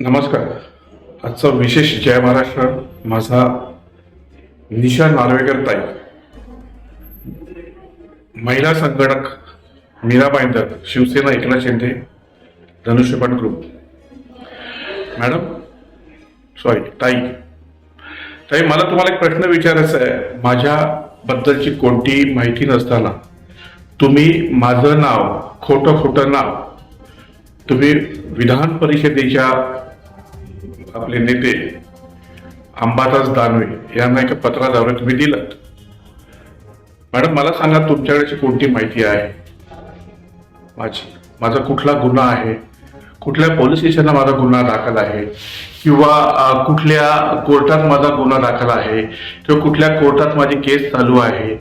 नमस्कार. आजचा विशेष जय महाराष्ट्र. माझा निशा नार्वेकर ताई, महिला संगणक, मीरा भाईंदर, शिवसेना, एकनाथ शिंदे, धनुष्यबाण ग्रुप. मॅडम, सॉरी ताई, ताई मला तुम्हाला एक प्रश्न विचारायचा आहे. माझ्याबद्दलची कोणती माहिती नसताना तुम्ही माझं नाव, खोटं नाव, तुम्ही विधान परिषदेच्या आपले नेते अंबादास दानवे यांना एका पत्राद्वारे तुम्ही दिलं. मॅडम मला सांगा, तुमच्याकडे कोणती माहिती आहे? माझा कुठला गुन्हा आहे, कुठल्या पोलीस स्टेशनला माझा गुन्हा दाखल आहे, किंवा कुठल्या कोर्टात माझा गुन्हा दाखल आहे, किंवा कुठल्या कोर्टात माझी केस चालू आहे,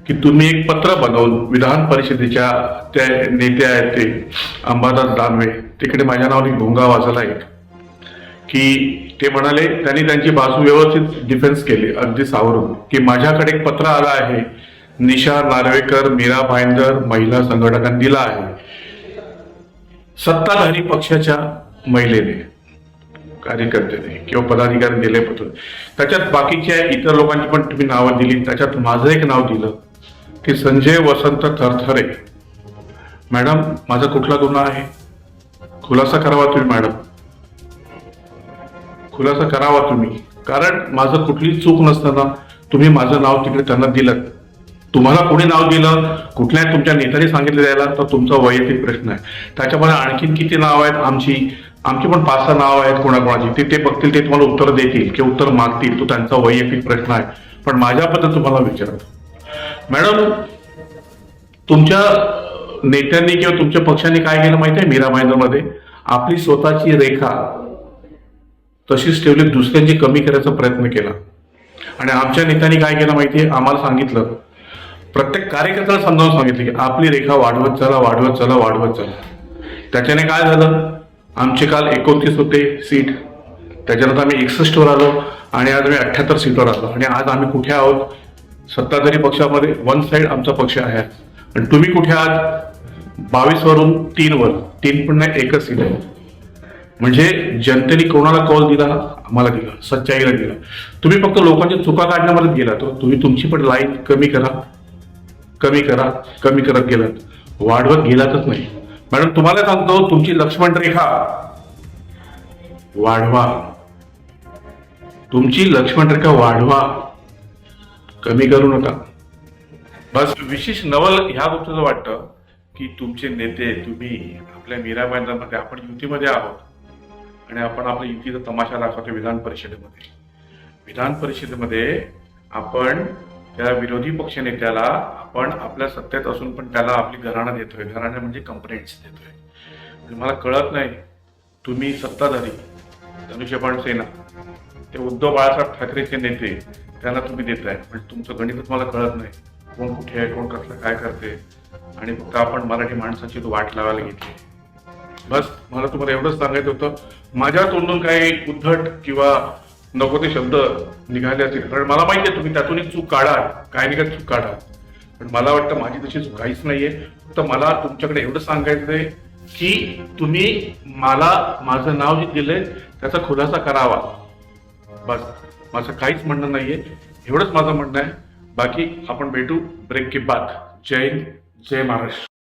की तुम्ही एक पत्र बनवून विधान परिषदेच्या त्या नेते आहेत ते अंबादास दानवे, तिकडे माझ्या नावाने भोंगा वाजला एक, की ते म्हणाले, त्यांनी त्यांची बाजू व्यवस्थित डिफेन्स केली अगदी सावरून, की माझ्याकडे एक पत्र आलं आहे, निशा नार्वेकर, मीरा भाईंदर महिला संघटनांनी दिला आहे, सत्ताधारी पक्षाच्या महिलेने, कार्यकर्त्याने किंवा पदाधिकारी दिले पत्र. त्याच्यात बाकीच्या इतर लोकांची पण तुम्ही नावं दिली, त्याच्यात माझं एक नाव दिलं की संजय वसंत थरथरे. मॅडम माझा कुठला गुन्हा आहे? खुलासा करावा तुम्ही मॅडम, खुलासा करावा तुम्ही. कारण माझं कुठली चूक नसताना तुम्ही माझं नाव तिकडे त्यांना दिलं. तुम्हाला कोणी नाव दिलं, कुठल्या तुमच्या नेत्याने सांगितलं द्यायला, तर तुमचा वैयक्तिक प्रश्न आहे. त्याच्यामध्ये आणखीन किती नाव आहेत आमची पण 5-6 नाव आहेत कोणाकोणाची, ते बघतील, ते तुम्हाला उत्तर देतील किंवा उत्तर मागतील, तो त्यांचा वैयक्तिक प्रश्न आहे. पण माझ्याबद्दल तुम्हाला विचारतो मॅडम, तुमच्या नेत्यांनी किंवा तुमच्या पक्षाने काय केलं माहिती आहे? मीरा भाईंदरमध्ये आपली स्वतःची रेखा तशीच ठेवली, दुसऱ्यांची कमी करायचा प्रयत्न केला. आणि आमच्या नेत्यांनी काय केलं माहितीये? आम्हाला सांगितलं, प्रत्येक कार्यकर्त्याला समजावून सांगितलं की आपली रेखा वाढवत चला, वाढवत चला, वाढवत चला. त्याच्याने काय झालं? आमचे काल 29 होते सीट, त्याच्यानंतर आम्ही 61 वर आलो, आणि आज आम्ही 78 सीटवर आलो. आणि आज आम्ही कुठे आहोत? सत्ताधारी पक्षामध्ये वन साइड आमचा पक्ष आहे. आणि तुम्ही कुठे आहात? 22 वरून 3 वर, 3 पण नाही, एकच सीट आहे. म्हणजे जनतेने कोणाला कौल दिला? आम्हाला दिला, सच्चाईला दिला. तुम्ही फक्त लोकांच्या चुका काढण्यामध्ये गेला, तो तुम्ही तुमची पण लाईन कमी करत गेलात, वाढवत गेलातच नाही. मॅडम तुम्हाला सांगतो, तुमची लक्ष्मण रेखा वाढवा, तुमची लक्ष्मण रेखा वाढवा, कमी करू नका. बस विशेष नवल ह्या गोष्टीचं वाटतं की तुमचे नेते, तुम्ही आपल्या मीरा भाईंदरमध्ये, आपण युतीमध्ये आहोत, आणि आपण आपल्या युतीचा तमाशा दाखवतो विधान परिषदेमध्ये. विधान परिषदेमध्ये आपण त्या विरोधी पक्ष नेत्याला, आपण आपल्या सत्तेत असून पण त्याला आपली घराणा देतोय. घराणा म्हणजे कंप्लेंट्स देतोय. म्हणजे मला कळत नाही, तुम्ही सत्ताधारी, धनुष्यबाण सेना, ते उद्धव बाळासाहेब ठाकरेचे नेते, त्यांना तुम्ही देताय. म्हणजे तुमचं गणितच मला कळत नाही, कोण कुठे आहे, कोण कसलं काय करते, आणि फक्त आपण मराठी माणसाची वाट लावायला घेतली. बस मला तुम्हाला एवढंच सांगायचं होतं. माझ्या तोंडून काही उद्धट किंवा नको ते शब्द निघाले असतील, कारण मला माहिती आहे तुम्ही त्यातून एक चूक काढा, काय नाही का चूक काढा. पण मला वाटतं माझी तशी चूक काहीच नाहीये. फक्त मला तुमच्याकडे एवढं सांगायचंय की तुम्ही मला माझं नाव जे दिलंय त्याचा खुलासा करावा. बस माझं काहीच म्हणणं नाहीये, एवढंच माझं म्हणणं आहे. बाकी आपण भेटू ब्रेक के बाद. जय हिंद, जय महाराष्ट्र.